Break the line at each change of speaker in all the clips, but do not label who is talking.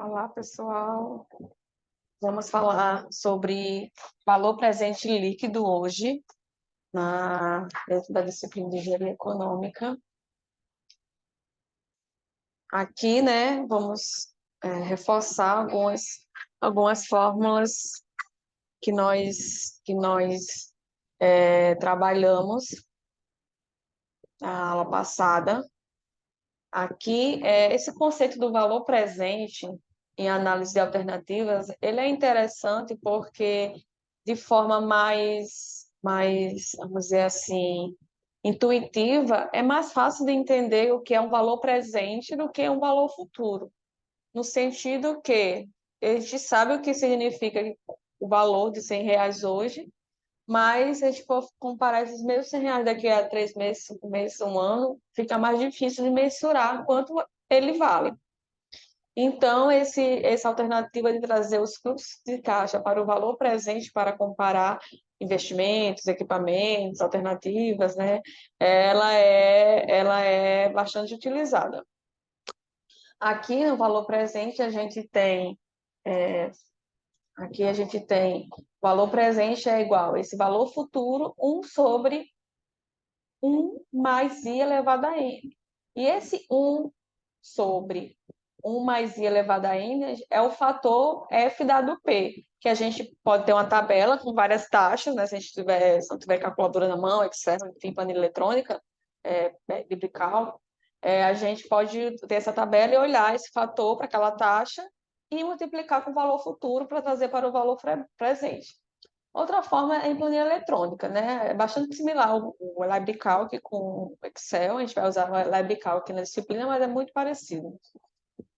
Olá, pessoal. Vamos falar sobre valor presente líquido hoje, dentro da disciplina de engenharia econômica. Aqui, né, vamos reforçar algumas fórmulas que nós trabalhamos na aula passada. Aqui, esse conceito do valor presente em análise de alternativas, ele é interessante porque, de forma vamos dizer assim, intuitiva, é mais fácil de entender o que é um valor presente do que um valor futuro, no sentido que a gente sabe o que significa o valor de R$ 100 hoje, mas se a gente for comparar esses mesmos R$ 100 daqui a 3 meses, 5 meses, um ano, fica mais difícil de mensurar quanto ele vale. Então, essa alternativa de trazer os fluxos de caixa para o valor presente para comparar investimentos, equipamentos, alternativas, né? Ela é bastante utilizada. Aqui no valor presente aqui a gente tem valor presente é igual esse valor futuro 1 sobre 1 mais i elevado a n. E esse 1 sobre 1 mais i elevado a n é o fator f dado p, que a gente pode ter uma tabela com várias taxas, né? Se não tiver calculadora na mão, Excel, enfim, planilha eletrônica, biblical, a gente pode ter essa tabela e olhar esse fator para aquela taxa e multiplicar com o valor futuro para trazer para o valor presente. Outra forma é em planilha eletrônica, né? É bastante similar o LibreCalc com o Excel. A gente vai usar o LibreCalc na disciplina, mas é muito parecido.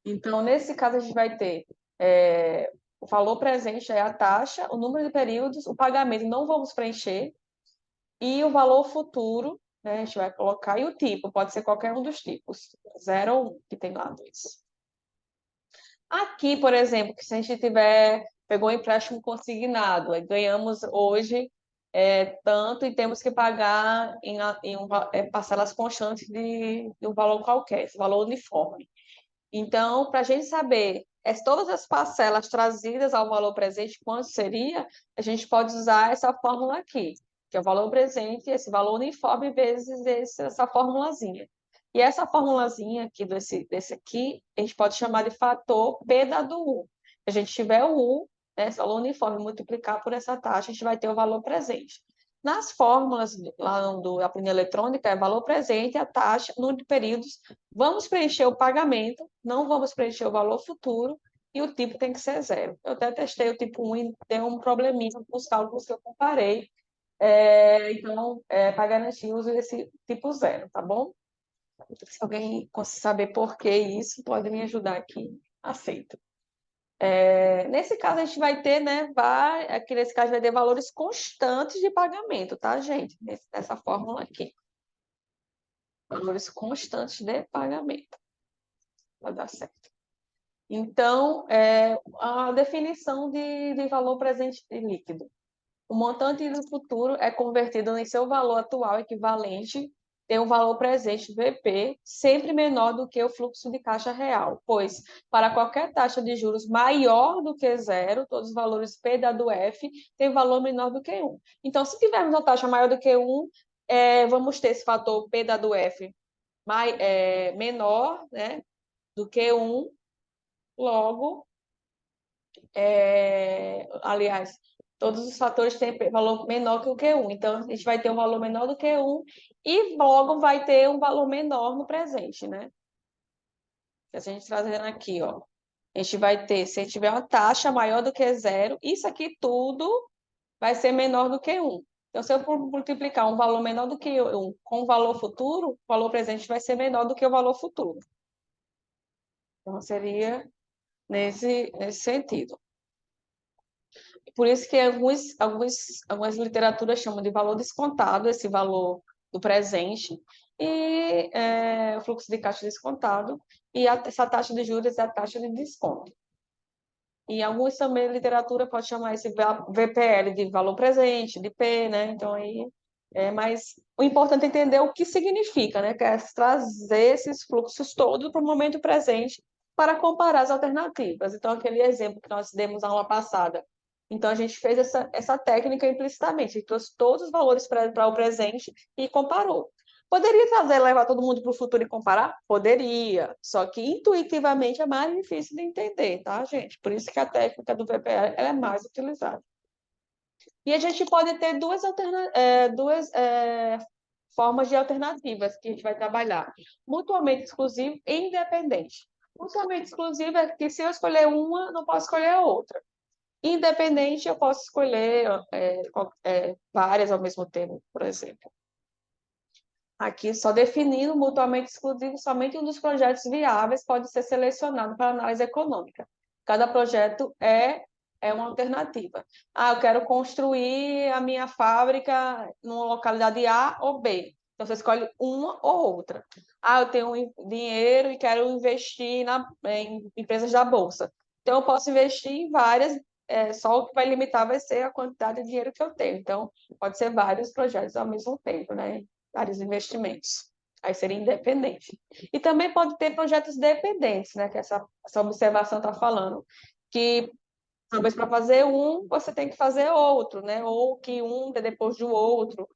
Então, nesse caso, a gente vai ter o valor presente é a taxa, o número de períodos, o pagamento não vamos preencher, e o valor futuro, né? A gente vai colocar, e o tipo, pode ser qualquer um dos tipos, 0 ou 1, que tem lá dois. Aqui, por exemplo, que se a gente pegou um empréstimo consignado, aí ganhamos hoje tanto e temos que pagar em parcelas constantes de um valor qualquer, esse valor uniforme. Então, para a gente saber todas as parcelas trazidas ao valor presente, quanto seria, a gente pode usar essa fórmula aqui, que é o valor presente, esse valor uniforme vezes essa formulazinha. E essa formulazinha aqui, desse aqui, a gente pode chamar de fator P dado U. Se a gente tiver o U, né, esse valor uniforme, multiplicar por essa taxa, a gente vai ter o valor presente. Nas fórmulas lá da planilha eletrônica, é valor presente, a taxa, número de períodos, vamos preencher o pagamento, não vamos preencher o valor futuro, e o tipo tem que ser 0. Eu até testei o tipo 1 e tem um probleminha com os cálculos que eu comparei. Então, para garantir, uso esse tipo 0, tá bom? Se alguém saber por que isso, pode me ajudar aqui. Aceito. Nesse caso, a gente vai ter, né? Aqui nesse caso, vai ter valores constantes de pagamento, tá, gente? Nessa fórmula aqui. Valores constantes de pagamento. Vai dar certo. Então, a definição de valor presente líquido. O montante do futuro é convertido em seu valor atual equivalente, tem um valor presente, VP, sempre menor do que o fluxo de caixa real, pois, para qualquer taxa de juros maior do que 0, todos os valores P dado F têm valor menor do que 1. Então, se tivermos uma taxa maior do que 1, vamos ter esse fator P dado F menor, né, do que 1, logo, aliás, todos os fatores têm valor menor que o Q1. Então, a gente vai ter um valor menor do que 1 e logo vai ter um valor menor no presente, né? Se a gente trazendo aqui, ó, a gente vai ter, se tiver uma taxa maior do que 0, isso aqui tudo vai ser menor do que 1. Então, se eu multiplicar um valor menor do que 1 com o valor futuro, o valor presente vai ser menor do que o valor futuro. Então, seria nesse sentido. Por isso que algumas literaturas chamam de valor descontado, esse valor do presente, e o fluxo de caixa descontado, e essa taxa de juros é a taxa de desconto. E alguns também, literatura pode chamar esse VPL de valor presente, de P, né? Então, aí, mas o importante é entender o que significa, né? Que é trazer esses fluxos todos para o momento presente para comparar as alternativas. Então, aquele exemplo que nós demos na aula passada. Então, a gente fez essa técnica implicitamente, a gente trouxe todos os valores para o presente e comparou. Poderia trazer, levar todo mundo para o futuro e comparar? Poderia, só que intuitivamente é mais difícil de entender, tá, gente? Por isso que a técnica do VPL ela é mais utilizada. E a gente pode ter duas formas de alternativas que a gente vai trabalhar. Mutuamente exclusivo e independente. Mutuamente exclusivo é que se eu escolher uma, não posso escolher a outra. Independente, eu posso escolher várias ao mesmo tempo, por exemplo. Aqui, só definindo mutuamente exclusivo, somente um dos projetos viáveis pode ser selecionado para análise econômica. Cada projeto é uma alternativa. Eu quero construir a minha fábrica numa localidade A ou B. Então, você escolhe uma ou outra. Eu tenho dinheiro e quero investir em empresas da Bolsa. Então, eu posso investir em várias, só o que vai limitar vai ser a quantidade de dinheiro que eu tenho. Então, pode ser vários projetos ao mesmo tempo, né? Vários investimentos. Aí seria independente. E também pode ter projetos dependentes, né? Que essa observação está falando. Que talvez para fazer um, você tem que fazer outro, né? Ou que um dê depois do outro.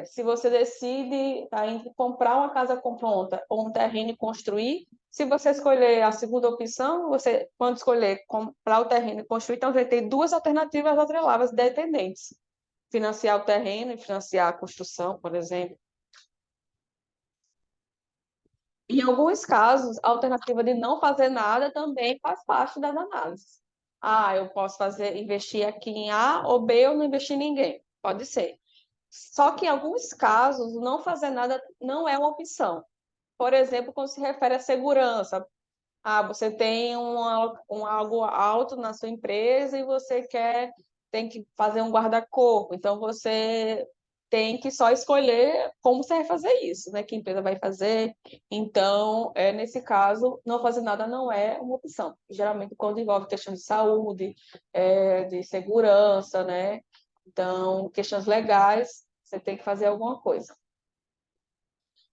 Se você decide entre comprar uma casa pronta ou um terreno e construir, se você escolher a segunda opção, você, quando escolher comprar o terreno e construir, então você tem duas alternativas atreladas dependentes. Financiar o terreno e financiar a construção, por exemplo. Em alguns casos, a alternativa de não fazer nada também faz parte das análises. Eu posso investir aqui em A ou B ou não investir em ninguém. Pode ser. Só que em alguns casos, não fazer nada não é uma opção. Por exemplo, quando se refere à segurança. Você tem algo alto na sua empresa e você tem que fazer um guarda-corpo. Então, você tem que só escolher como você vai fazer isso, né? Que empresa vai fazer. Então, nesse caso, não fazer nada não é uma opção. Geralmente, quando envolve questão de saúde, de segurança, né? Então, questões legais, você tem que fazer alguma coisa.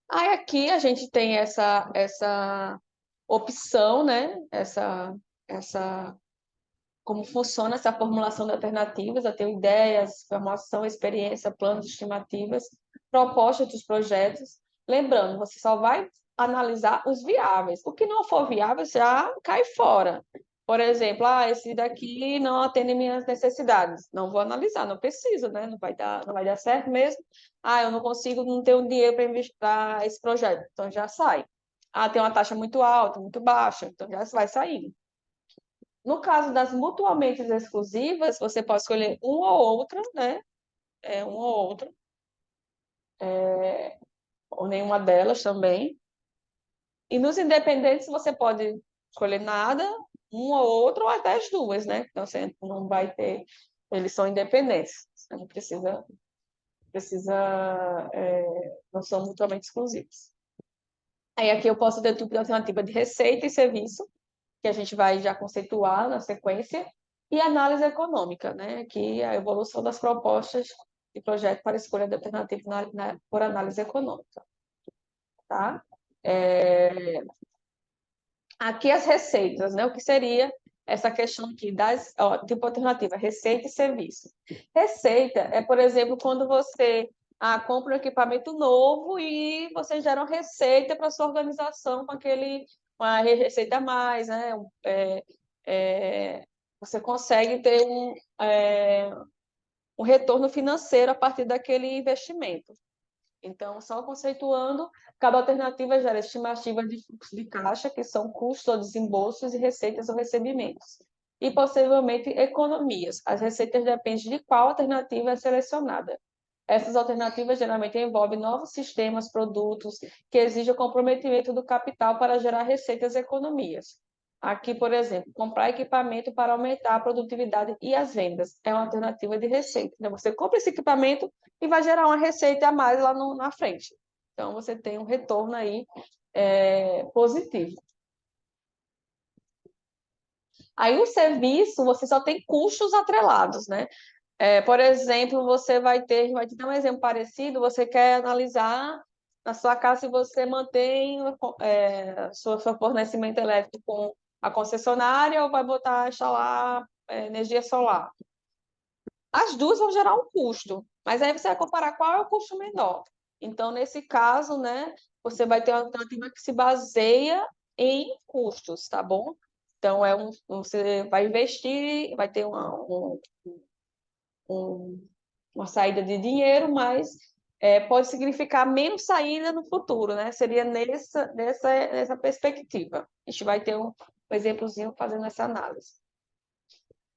Aí aqui a gente tem essa opção, né? Essa, como funciona essa formulação de alternativas. Eu tenho ideias, formação, experiência, planos, estimativas, propostas dos projetos. Lembrando, você só vai analisar os viáveis. O que não for viável já cai fora. Por exemplo, esse daqui não atende minhas necessidades. Não vou analisar, não preciso, né? Não vai dar certo mesmo. Eu não consigo, não tenho dinheiro para investir para esse projeto. Então já sai. Tem uma taxa muito alta, muito baixa, então já vai saindo. No caso das mutuamente exclusivas, você pode escolher uma ou outra, né? Uma ou outra, ou nenhuma delas também. E nos independentes, você pode escolher nada, uma ou outra, ou até as duas, né? Então, você não vai ter. Eles são independentes. Você não não são mutuamente exclusivos. Aí aqui eu posso ter tipo de alternativa de receita e serviço, que a gente vai já conceituar na sequência, e análise econômica, né? Que é a evolução das propostas de projeto para escolha de alternativa por análise econômica, tá? Aqui as receitas, né? O que seria essa questão aqui tipo alternativa, receita e serviço. Receita é, por exemplo, quando você compra um equipamento novo e você gera uma receita para sua organização uma receita a mais, né? Você consegue ter um retorno financeiro a partir daquele investimento. Então, só conceituando, cada alternativa gera estimativas de fluxo de caixa, que são custos ou desembolsos e receitas ou recebimentos, e possivelmente economias. As receitas dependem de qual alternativa é selecionada. Essas alternativas geralmente envolvem novos sistemas, produtos que exigem o comprometimento do capital para gerar receitas e economias. Aqui, por exemplo, comprar equipamento para aumentar a produtividade e as vendas é uma alternativa de receita. Então, você compra esse equipamento e vai gerar uma receita a mais lá na frente. Então, você tem um retorno aí positivo. Aí, o serviço, você só tem custos atrelados, né? Por exemplo, vai te dar um exemplo parecido, você quer analisar na sua casa, se você mantém seu fornecimento elétrico com a concessionária ou vai botar, instalar energia solar. As duas vão gerar um custo, mas aí você vai comparar qual é o custo menor. Então, nesse caso, né, você vai ter uma alternativa que se baseia em custos, tá bom? Então, você vai investir, vai ter uma saída de dinheiro, mas pode significar menos saída no futuro, né? Seria nessa perspectiva. A gente vai ter um exemplozinho fazendo essa análise.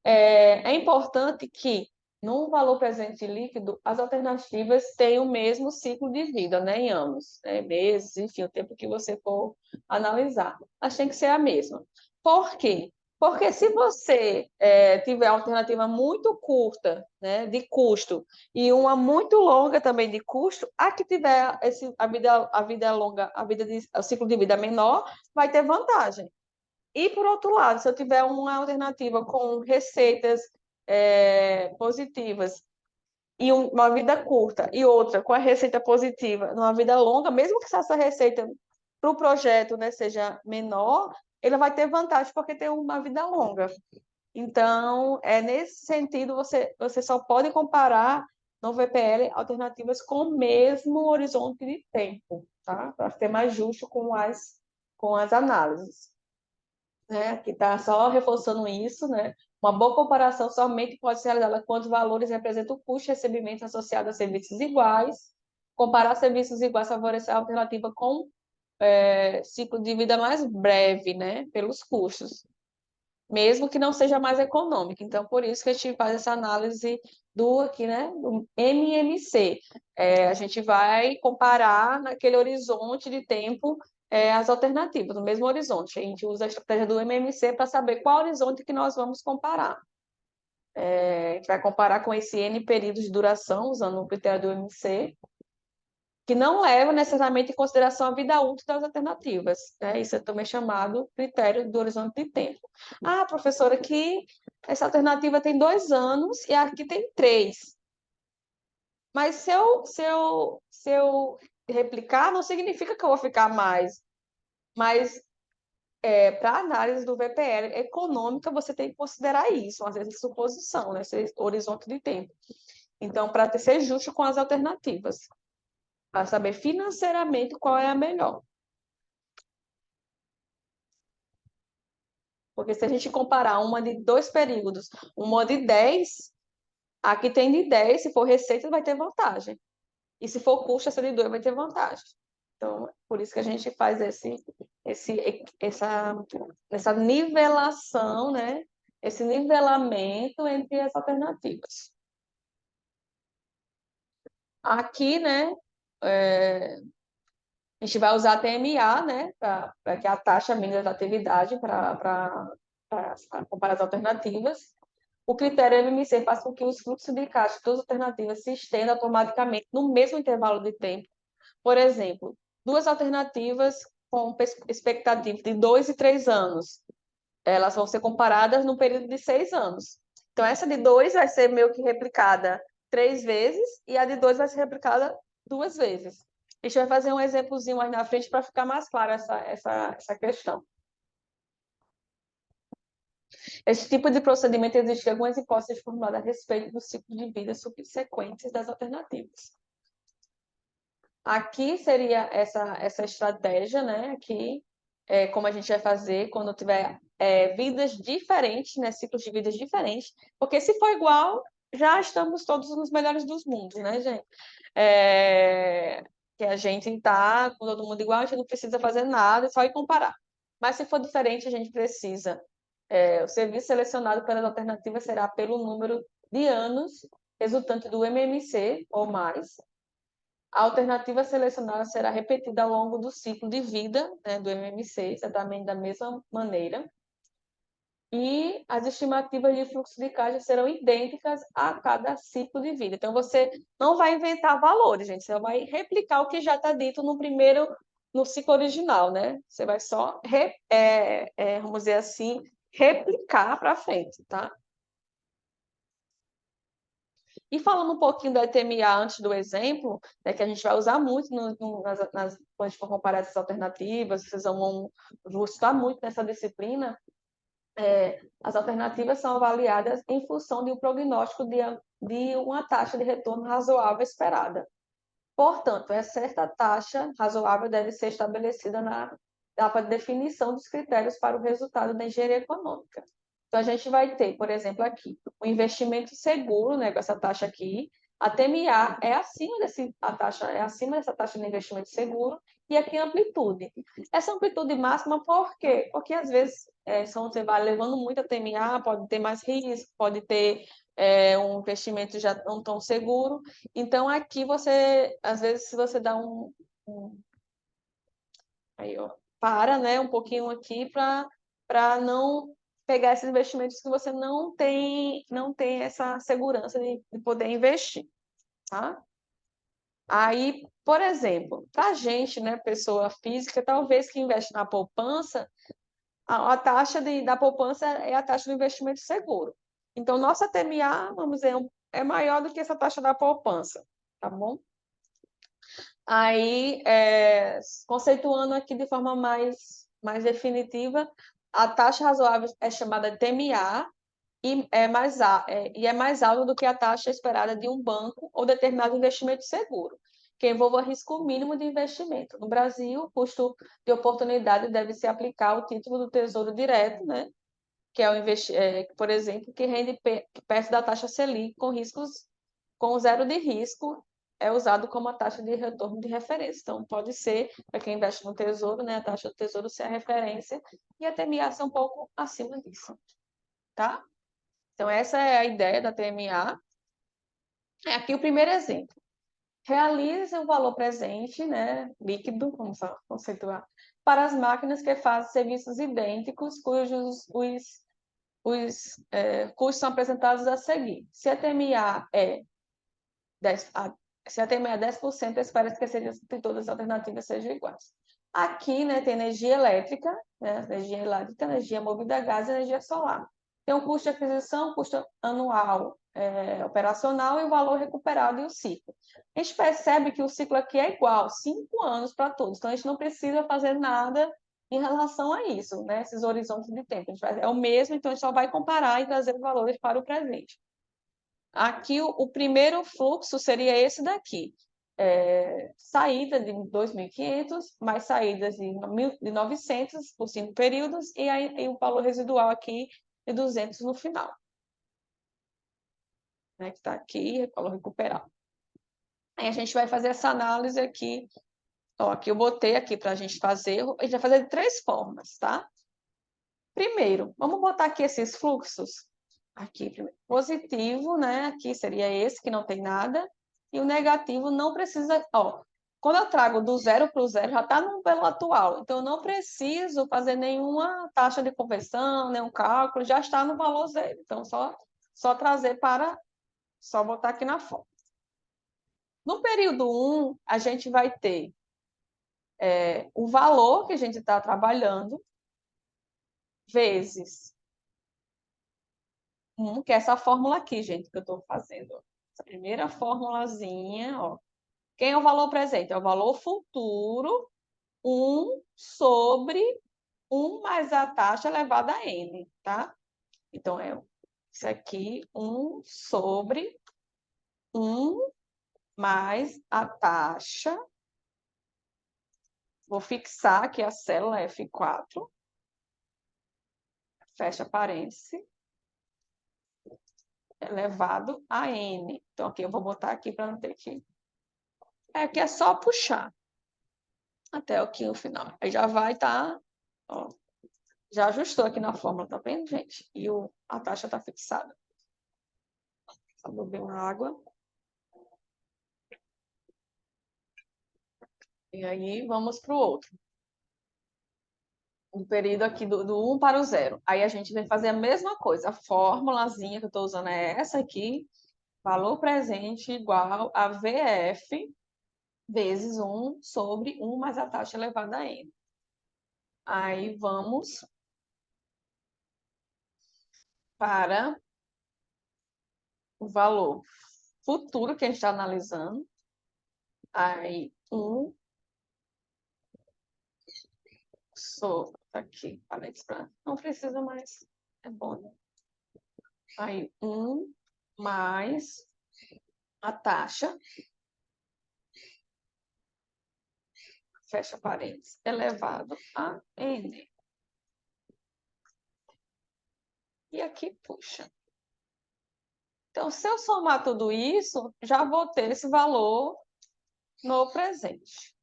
É importante que, no valor presente líquido, as alternativas tenham o mesmo ciclo de vida, né, em anos, né, meses, enfim, o tempo que você for analisar. Mas tem que ser a mesma. Por quê? Porque se você tiver alternativa muito curta, né, de custo, e uma muito longa também de custo, a que tiver a vida longa, o ciclo de vida menor, vai ter vantagem. E, por outro lado, se eu tiver uma alternativa com receitas positivas e uma vida curta, e outra com a receita positiva numa vida longa, mesmo que essa receita para o projeto, né, seja menor, ele vai ter vantagem porque tem uma vida longa. Então, nesse sentido, você só pode comparar no VPL alternativas com o mesmo horizonte de tempo, tá? Para ser mais justo com as análises, né? Que está só reforçando isso, né? Uma boa comparação somente pode ser realizada quando os valores representam o custo de recebimento associado a serviços iguais. Comparar serviços iguais favorece a alternativa com ciclo de vida mais breve, né? Pelos custos, mesmo que não seja mais econômico. Então, por isso que a gente faz essa análise aqui, né? Do MMC. A gente vai comparar naquele horizonte de tempo as alternativas, no mesmo horizonte. A gente usa a estratégia do MMC para saber qual horizonte que nós vamos comparar. A gente vai comparar com esse N períodos de duração, usando o critério do MMC, que não leva necessariamente em consideração a vida útil das alternativas, né? Isso é também chamado critério do horizonte de tempo. Ah, professora, aqui essa alternativa tem 2 anos e aqui tem 3. Mas se eu replicar, não significa que eu vou ficar mais. Mas para a análise do VPL econômica, você tem que considerar isso, às vezes suposição, né? Esse horizonte de tempo. Então, para ser justo com as alternativas, para saber financeiramente qual é a melhor. Porque se a gente comparar uma de 2 períodos, uma de 10, a que tem de 10, se for receita, vai ter vantagem. E se for custo, essa de 2 vai ter vantagem. Então, por isso que a gente faz essa nivelação, né? Esse nivelamento entre as alternativas. Aqui, né? A gente vai usar a TMA, né? Que é a taxa mínima da atividade para comparar as alternativas. O critério MMC faz com que os fluxos de caixa das alternativas se estendam automaticamente no mesmo intervalo de tempo. Por exemplo, 2 alternativas com expectativa de 2 e 3 anos, elas vão ser comparadas no período de 6 anos. Então, essa de 2 vai ser meio que replicada 3 vezes e a de 2 vai ser replicada 2 vezes. A gente vai fazer um exemplozinho mais na frente para ficar mais clara essa questão. Esse tipo de procedimento existe algumas hipóteses formuladas a respeito do ciclo de vida subsequentes das alternativas. Aqui seria essa estratégia, né? Aqui, como a gente vai fazer quando tiver vidas diferentes, né? Ciclos de vidas diferentes, porque se for igual, já estamos todos nos melhores dos mundos, né, gente? Que a gente está com todo mundo igual, a gente não precisa fazer nada, é só ir comparar. Mas se for diferente, a gente precisa. O serviço selecionado pelas alternativas será pelo número de anos resultante do MMC ou mais. A alternativa selecionada será repetida ao longo do ciclo de vida, né, do MMC, exatamente da mesma maneira. E as estimativas de fluxo de caixa serão idênticas a cada ciclo de vida. Então, você não vai inventar valores, gente. Você vai replicar o que já está dito no ciclo original, né? Você vai só, vamos dizer assim, replicar para frente, tá? E falando um pouquinho do ETMA antes do exemplo, né, que a gente vai usar muito quando a gente for comparar essas alternativas, vocês vão estudar muito nessa disciplina, as alternativas são avaliadas em função de um prognóstico de uma taxa de retorno razoável esperada. Portanto, certa taxa razoável deve ser estabelecida na etapa de definição dos critérios para o resultado da engenharia econômica. Então, a gente vai ter, por exemplo, aqui, o investimento seguro, né, com essa taxa aqui, a TMA a taxa é acima dessa taxa de investimento seguro, e aqui a amplitude. Essa amplitude máxima, por quê? Porque às vezes você vai levando muito a TMA, pode ter mais risco, pode ter um investimento já não tão seguro. Então, aqui você, às vezes, se você dá aí, ó, né, um pouquinho aqui para não pegar esses investimentos que você não tem essa segurança de poder investir, tá? Aí, por exemplo, para a gente, né, pessoa física, talvez que investe na poupança, a taxa da poupança é a taxa do investimento seguro. Então, nossa TMA, vamos dizer, é maior do que essa taxa da poupança, tá bom? Aí, conceituando aqui de forma mais definitiva, a taxa razoável é chamada de TMA e é mais alta do que a taxa esperada de um banco ou determinado investimento seguro, que envolva risco mínimo de investimento. No Brasil, o custo de oportunidade deve se aplicar ao título do Tesouro Direto, né? Que é por exemplo, que rende perto da taxa Selic, com zero de risco, é usado como a taxa de retorno de referência. Então, pode ser, para quem investe no Tesouro, né, a taxa do Tesouro ser a referência e a TMA ser um pouco acima disso, tá? Então, essa é a ideia da TMA. Aqui o primeiro exemplo. Realize o valor presente, né, líquido, vamos conceituar, para as máquinas que fazem serviços idênticos, cujos custos são apresentados a seguir. Se a TMA é 10, se a TMA é 10%, espera que todas as alternativas sejam iguais. Aqui, né, tem energia elétrica, né, energia movida a gás e energia solar. Tem um custo de aquisição, custo anual operacional e o valor recuperado e o ciclo. A gente percebe que o ciclo aqui é igual, 5 anos para todos. Então, a gente não precisa fazer nada em relação a isso, né? Esses horizontes de tempo. É o mesmo, então a gente só vai comparar e trazer valores para o presente. Aqui, o primeiro fluxo seria esse daqui. Saída de 2.500, mais saídas de 900 por 5 períodos, e aí o valor residual aqui de 200 no final. Né, que está aqui, valor recuperado. Aí a gente vai fazer essa análise aqui. Ó, aqui eu botei aqui para a gente fazer. A gente vai fazer de 3 formas, tá? Primeiro, vamos botar aqui esses fluxos. Aqui, primeiro, positivo, né? Aqui seria esse que não tem nada. E o negativo não precisa. Ó, quando eu trago do 0 para o 0, já está no valor atual. Então, eu não preciso fazer nenhuma taxa de conversão, nenhum cálculo, já está no valor 0. Então, só trazer para. Só botar aqui na fonte. No período 1, a gente vai ter o valor que a gente está trabalhando, vezes que é essa fórmula aqui, gente, que eu estou fazendo. Essa primeira formulazinha, ó. Quem é o valor presente? É o valor futuro, 1 sobre 1 mais a taxa elevada a n, tá? Então, isso aqui, 1 sobre 1 mais a taxa. Vou fixar aqui a célula F4. Fecha parêntese. Elevado a n. Então, aqui eu vou botar aqui para não ter que... Aqui é só puxar até aqui o final. Aí já vai estar... já ajustou aqui na fórmula, tá vendo, gente? E a taxa está fixada. Só beber uma água. E aí, vamos para o outro. O período aqui do 1 para o 0. Aí a gente vem fazer a mesma coisa. A formulazinha que eu estou usando é essa aqui. Valor presente igual a VF vezes 1 sobre 1 mais a taxa elevada a n. Aí vamos para o valor futuro que a gente está analisando. Aí, aqui, não precisa mais, é bom, né? Aí, mais a taxa, fecha parênteses, elevado a n. E aqui, puxa. Então, se eu somar tudo isso, já vou ter esse valor no presente.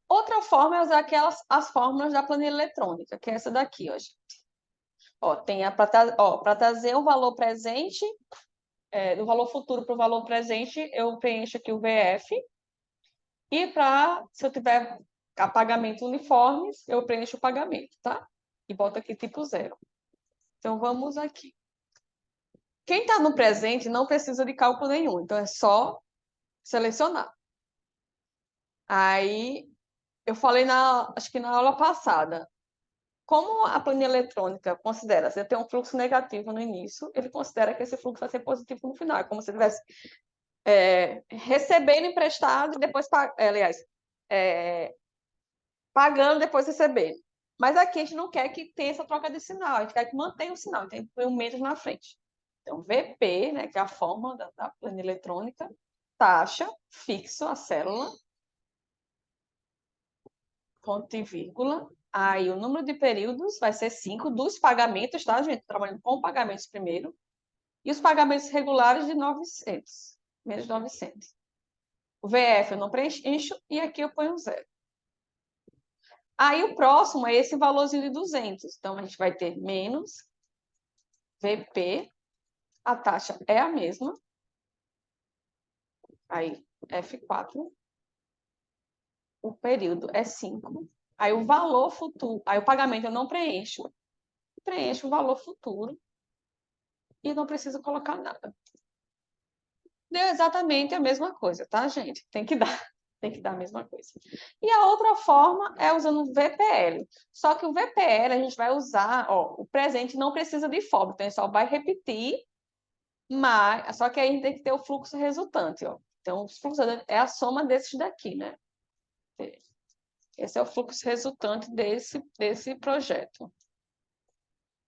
Outra forma é usar as fórmulas da planilha eletrônica, que é essa daqui, ó, gente. Ó, tem para trazer o valor presente, do valor futuro para o valor presente, eu preencho aqui o VF. E se eu tiver pagamento uniformes, eu preencho o pagamento, tá? E boto aqui tipo 0. Então, vamos aqui. Quem está no presente não precisa de cálculo nenhum, então é só selecionar. Aí, eu falei acho que na aula passada, como a planilha eletrônica considera, você tem um fluxo negativo no início, ele considera que esse fluxo vai ser positivo no final, é como se estivesse recebendo emprestado e depois, aliás, pagando depois recebendo. Mas aqui a gente não quer que tenha essa troca de sinal, a gente quer que mantenha o sinal, então tem que pôr um menos na frente. Então, VP, né, que é a fórmula da planilha eletrônica, taxa, fixo, a célula, ponto e vírgula. Aí o número de períodos vai ser 5 dos pagamentos, tá, gente? Trabalhando com pagamentos primeiro. E os pagamentos regulares de 900, menos 900. O VF eu não preencho e aqui eu ponho 0. Aí o próximo é esse valorzinho de 200. Então, a gente vai ter menos VP, a taxa é a mesma. Aí, F4, o período é 5. Aí, o valor futuro, aí o pagamento eu não preencho o valor futuro e não preciso colocar nada. Deu exatamente a mesma coisa, tá, gente? Tem que dar. Tem que dar a mesma coisa. E a outra forma é usando o VPL. Só que o VPL a gente vai usar, ó, o presente não precisa de FOB, então a gente só vai repetir, mas só que aí a gente tem que ter o fluxo resultante, ó. Então, o fluxo é a soma desses daqui, né? Esse é o fluxo resultante desse projeto.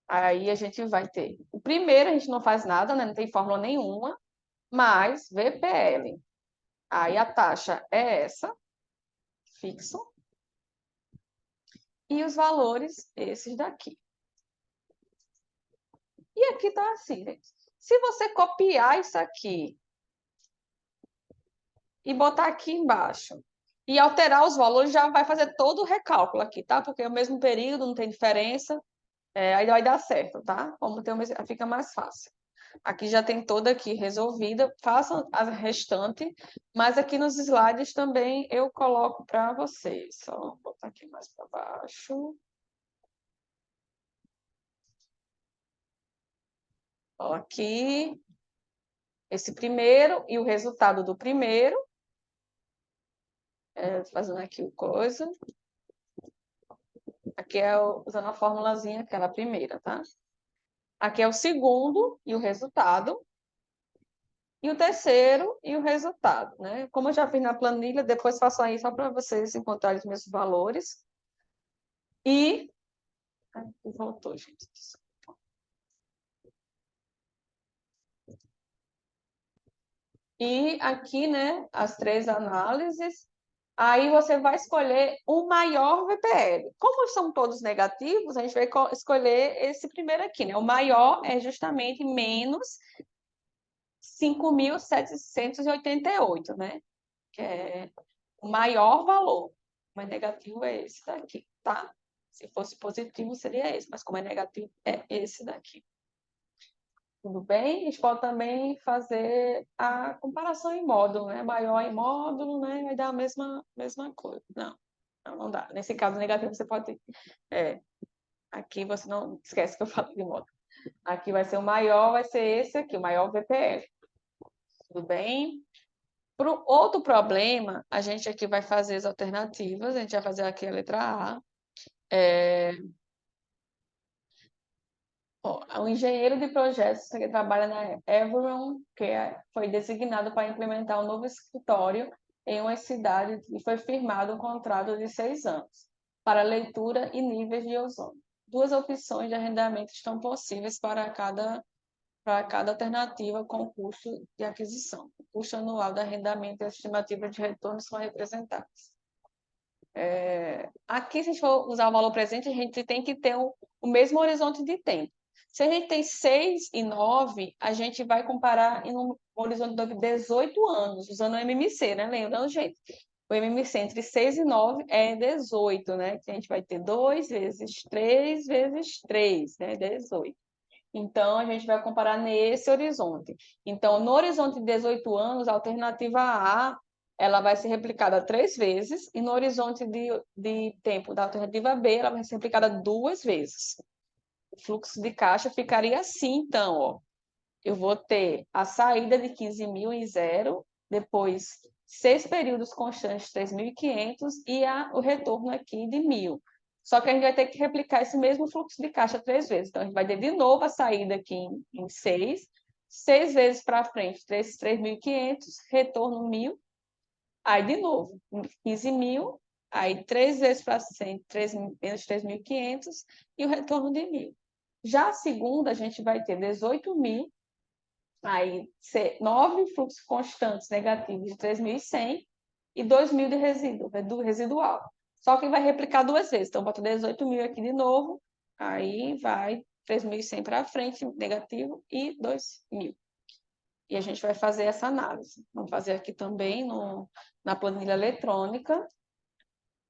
Aí a gente vai ter. O primeiro a gente não faz nada, né? Não tem fórmula nenhuma, mas VPL. Aí a taxa é essa, fixo. E os valores, esses daqui. E aqui tá assim, gente. Se você copiar isso aqui e botar aqui embaixo e alterar os valores, já vai fazer todo o recálculo aqui, tá? Porque é o mesmo período, não tem diferença. Aí vai dar certo, tá? Como tem fica mais fácil. Aqui já tem toda aqui resolvida. Façam a restante, mas aqui nos slides também eu coloco para vocês. Só botar aqui mais para baixo. Ó, aqui, esse primeiro e o resultado do primeiro. Fazendo aqui o coisa. Aqui é usando a formulazinha, aquela primeira, tá? Aqui é o segundo e o resultado. E o terceiro e o resultado, né? Como eu já fiz na planilha, depois faço aí só para vocês encontrarem os meus valores. E... voltou, gente. E aqui, né, as 3 análises. Aí você vai escolher o maior VPL. Como são todos negativos, a gente vai escolher esse primeiro aqui, né? O maior é justamente menos 5.788, né? Que é o maior valor. Mas negativo é esse daqui, tá? Se fosse positivo, seria esse, mas como é negativo, é esse daqui. Tudo bem? A gente pode também fazer a comparação em módulo, né? Maior em módulo, né? Vai dar a mesma coisa. Não dá. Nesse caso negativo, você pode... aqui você não esquece que eu falo de módulo. Aqui vai ser o maior, vai ser esse aqui, o maior VPL. Tudo bem? Para o outro problema, a gente aqui vai fazer as alternativas. A gente vai fazer aqui a letra A. Ó, o engenheiro de projetos que trabalha na Everon, foi designado para implementar um novo escritório em uma cidade e foi firmado um contrato de 6 anos para leitura e níveis de ozônio. Duas opções de arrendamento estão possíveis para cada alternativa com custo de aquisição. O custo anual do arrendamento e a estimativa de retorno são representados. Aqui, se a gente for usar o valor presente, a gente tem que ter o mesmo horizonte de tempo. Se a gente tem 6 e 9, a gente vai comparar em um horizonte de 18 anos, usando o MMC, né? Lembrando, gente, o MMC entre 6 e 9 é 18, né? Que a gente vai ter 2 vezes 3 vezes 3, né? 18. Então, a gente vai comparar nesse horizonte. Então, no horizonte de 18 anos, a alternativa A ela vai ser replicada 3 vezes, e no horizonte de tempo da alternativa B, ela vai ser replicada 2 vezes. O fluxo de caixa ficaria assim, então, ó. Eu vou ter a saída de 15 mil em zero, depois 6 períodos constantes, 3.500, e o retorno aqui de 1.000. Só que a gente vai ter que replicar esse mesmo fluxo de caixa 3 vezes. Então, a gente vai ter de novo a saída aqui em 6 vezes para frente, 3.500, retorno 1.000, aí de novo, 15 mil, aí 3 vezes para frente, menos 3.500, e o retorno de 1.000. Já a segunda, a gente vai ter 18 mil, aí 9 fluxos constantes negativos de 3.100 e 2.000 de resíduo, do residual. Só que vai replicar 2 vezes. Então, bota 18 mil aqui de novo, aí vai 3.100 para frente, negativo, e 2.000. E a gente vai fazer essa análise. Vamos fazer aqui também na planilha eletrônica.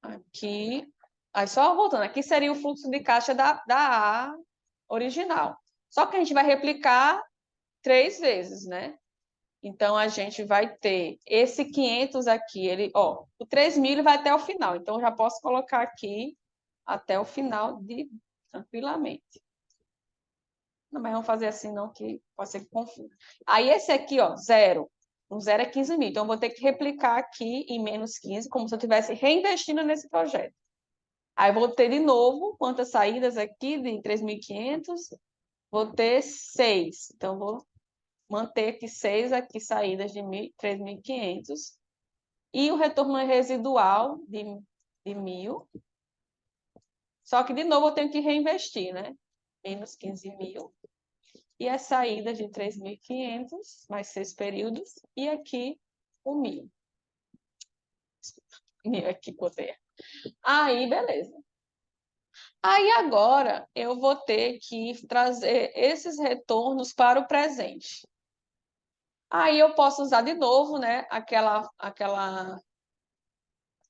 Aqui. Aí, só voltando, aqui seria o fluxo de caixa da A original. Só que a gente vai replicar 3 vezes, né? Então, a gente vai ter esse 500 aqui, o 3.000 ele vai até o final. Então, eu já posso colocar aqui até o final tranquilamente. Não, mas vamos fazer assim não, que pode ser que confunda. Aí, esse aqui, ó, zero. Um zero é 15 mil. Então, eu vou ter que replicar aqui em menos 15, como se eu estivesse reinvestindo nesse projeto. Aí, vou ter de novo quantas saídas aqui de 3.500? Vou ter 6. Então, vou manter aqui 6 aqui, saídas de 3.500. E o retorno residual de 1.000. Só que, de novo, eu tenho que reinvestir, né? Menos 15 mil. E a saída de 3.500, mais 6 períodos. E aqui, o 1.000. Aqui, botei. Aí, beleza. Aí, agora, eu vou ter que trazer esses retornos para o presente. Aí, eu posso usar de novo, né?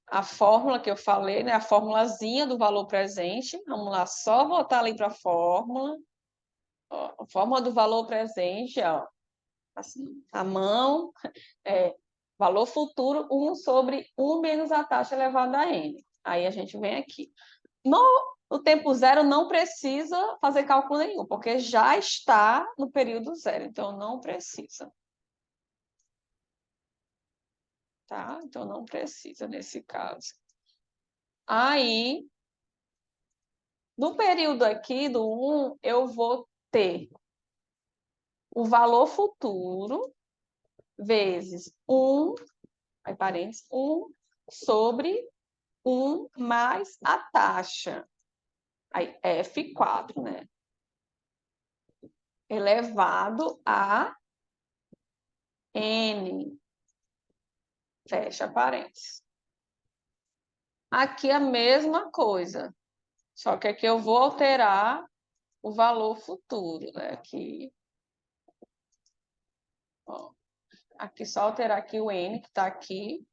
A fórmula que eu falei, né? A formulazinha do valor presente. Vamos lá, só voltar ali para a fórmula. Ó, a fórmula do valor presente, ó, assim, a mão, valor futuro, 1 sobre 1 menos a taxa elevada a n. Aí a gente vem aqui. No tempo zero não precisa fazer cálculo nenhum, porque já está no período zero, então não precisa. Tá? Então não precisa nesse caso. Aí, no período aqui do 1, eu vou ter o valor futuro vezes 1, aí parênteses, 1 sobre 1 mais a taxa. Aí, F4, né? Elevado a N. Fecha parênteses. Aqui a mesma coisa, só que aqui eu vou alterar o valor futuro, né? Aqui, ó. Aqui só alterar aqui o N, que está aqui.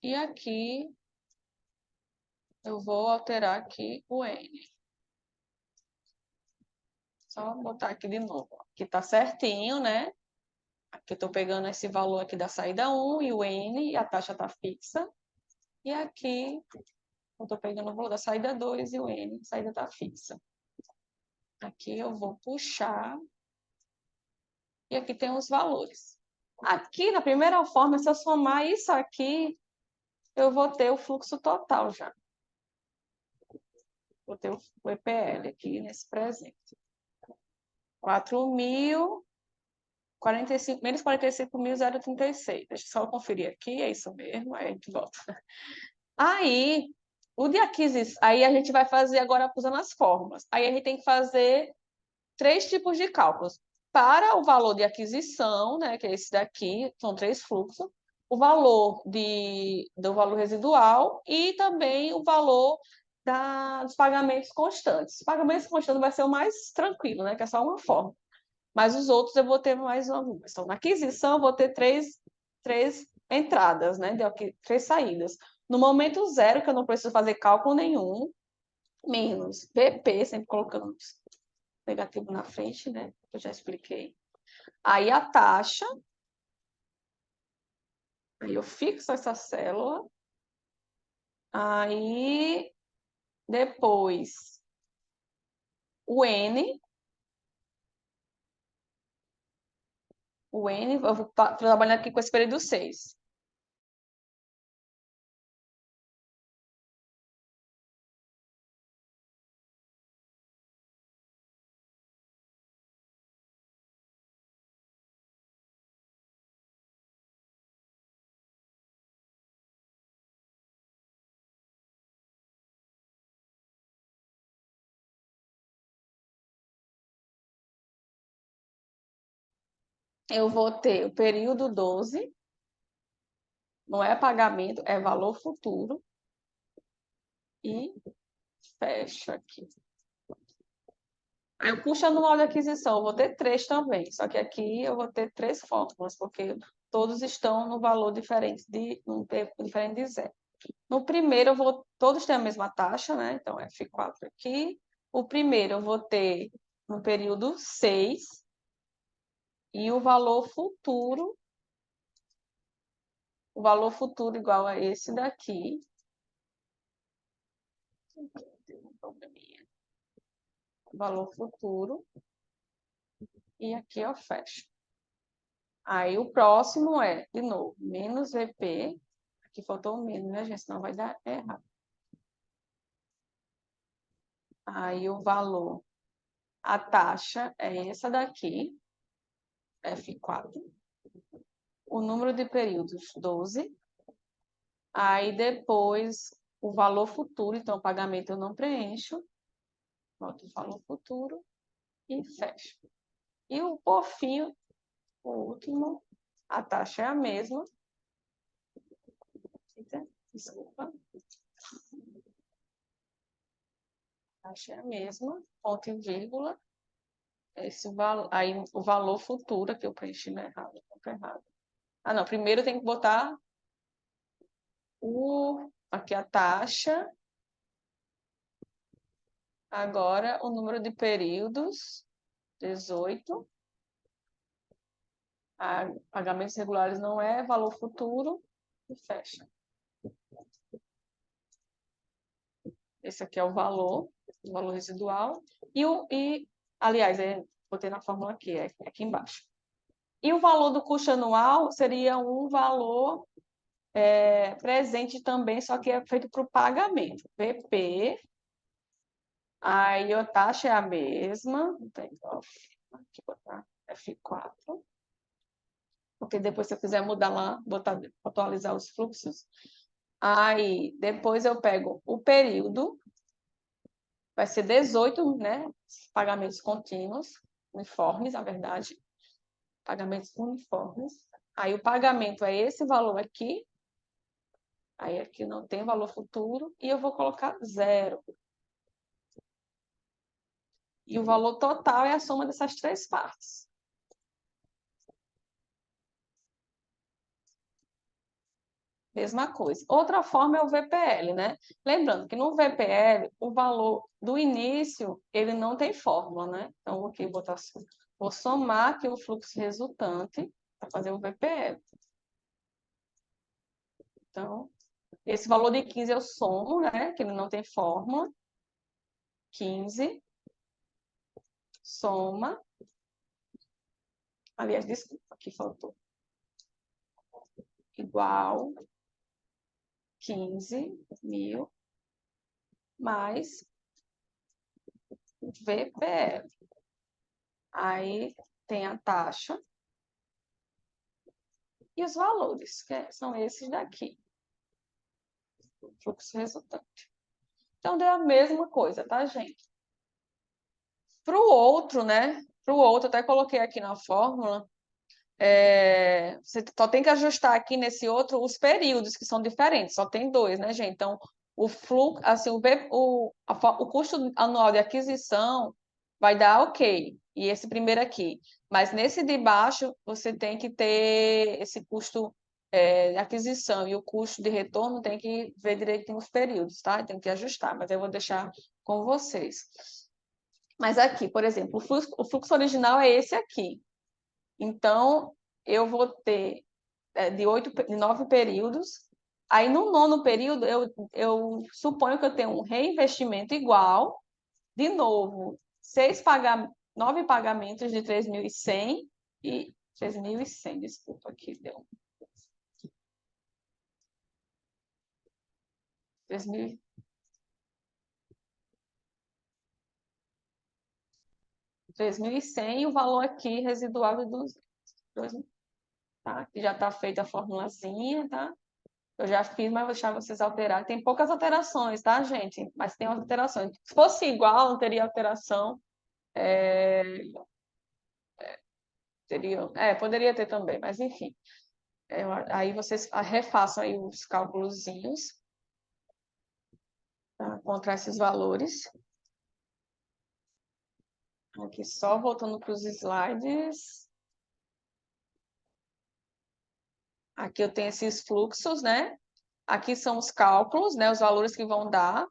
E aqui eu vou alterar aqui o N. Só botar aqui de novo. Aqui está certinho, né? Aqui eu estou pegando esse valor aqui da saída 1 e o N, e a taxa está fixa. E aqui eu estou pegando o valor da saída 2 e o N, a saída está fixa. Aqui eu vou puxar. E aqui tem os valores. Aqui, na primeira forma, se eu somar isso aqui, eu vou ter o fluxo total já. Vou ter o EPL aqui nesse presente. 4.000, 45, menos 45.036. Deixa eu só conferir aqui, é isso mesmo, aí a gente volta. Aí, o de aquisição, aí a gente vai fazer agora usando as fórmulas. Aí a gente tem que fazer três tipos de cálculos. Para o valor de aquisição, né, que é esse daqui, são três fluxos, o valor do valor residual e também o valor dos pagamentos constantes. Os pagamentos constantes vai ser o mais tranquilo, né, que é só uma forma. Mas os outros eu vou ter mais algumas. Então, na aquisição, eu vou ter três entradas, né, três saídas. No momento zero, que eu não preciso fazer cálculo nenhum, menos VP, sempre colocando negativo na frente, né? Eu já expliquei. Aí a taxa, aí eu fixo essa célula. Aí depois o N, eu vou trabalhar aqui com esse período 6. Eu vou ter o período 12, não é pagamento, é valor futuro. E fecho aqui. Aí eu puxo anual de aquisição, eu vou ter três também, só que aqui eu vou ter três fórmulas, porque todos estão no valor diferente num tempo diferente de zero. No primeiro, todos têm a mesma taxa, né? Então, F4 aqui. O primeiro eu vou ter no período 6 e o valor futuro igual a esse daqui. Valor futuro. E aqui eu fecho. Aí o próximo é, de novo, menos VP. Aqui faltou um menos, né, gente? Senão vai dar errado. Aí o valor, a taxa é essa daqui, F4. O número de períodos, 12. Aí depois o valor futuro, então o pagamento eu não preencho. Boto o valor futuro e fecho. E por fim, o último, a taxa é a mesma. Desculpa. A taxa é a mesma, ponto e vírgula. Aí o valor futuro, que eu preenchi errado, errado. Ah, não, primeiro tem que botar aqui a taxa. Agora o número de períodos, 18. Pagamentos regulares não é valor futuro e fecha. Esse aqui é o valor residual. Aliás, botei na fórmula aqui, aqui embaixo. E o valor do custo anual seria um valor presente também, só que é feito para o pagamento. VP, aí a taxa é a mesma, aqui botar F4, porque depois se eu quiser mudar lá, atualizar os fluxos. Aí depois eu pego o período, vai ser 18, né? Pagamentos contínuos, uniformes, na verdade. Pagamentos uniformes. Aí o pagamento é esse valor aqui. Aí aqui não tem valor futuro. E eu vou colocar 0. E o valor total é a soma dessas três partes. Mesma coisa. Outra forma é o VPL, né? Lembrando que no VPL, o valor do início, ele não tem fórmula, né? Então, vou somar aqui o fluxo resultante para fazer o VPL. Então, esse valor de 15 eu somo, né? Que ele não tem fórmula. 15, soma. Aliás, desculpa, aqui faltou. Igual 15.000 mais VPL. Aí tem a taxa e os valores, que são esses daqui. O fluxo resultante. Então, deu a mesma coisa, tá, gente? Para o outro, né? Para o outro, até coloquei aqui na fórmula, você só tem que ajustar aqui nesse outro os períodos, que são diferentes, só tem dois, né, gente? Então, o fluxo, assim, o custo anual de aquisição vai dar ok, e esse primeiro aqui. Mas nesse de baixo, você tem que ter esse custo de aquisição e o custo de retorno tem que ver direitinho os períodos, tá? Tem que ajustar, mas eu vou deixar com vocês. Mas aqui, por exemplo, o fluxo original é esse aqui. Então, eu vou ter de 9 períodos. Aí, no nono período, eu suponho que eu tenho um reinvestimento igual, de novo, 9 pagamentos de 3.100 e 3.100, desculpa, aqui deu 3.000, 3.100 e o valor aqui residual de 2.000, tá? Que já está feita a formulazinha, tá? Eu já fiz, mas vou deixar vocês alterarem. Tem poucas alterações, tá, gente? Mas tem alterações. Se fosse igual, não teria alteração. Poderia ter também, mas enfim. Aí vocês refaçam aí os cálculozinhos, tá? Contra esses valores. Aqui só voltando para os slides. Aqui eu tenho esses fluxos, né? Aqui são os cálculos, né? Os valores que vão dar.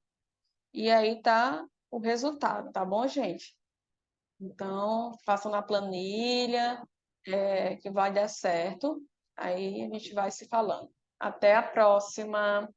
E aí tá o resultado, tá bom, gente? Então, façam na planilha, que vai dar certo. Aí a gente vai se falando. Até a próxima!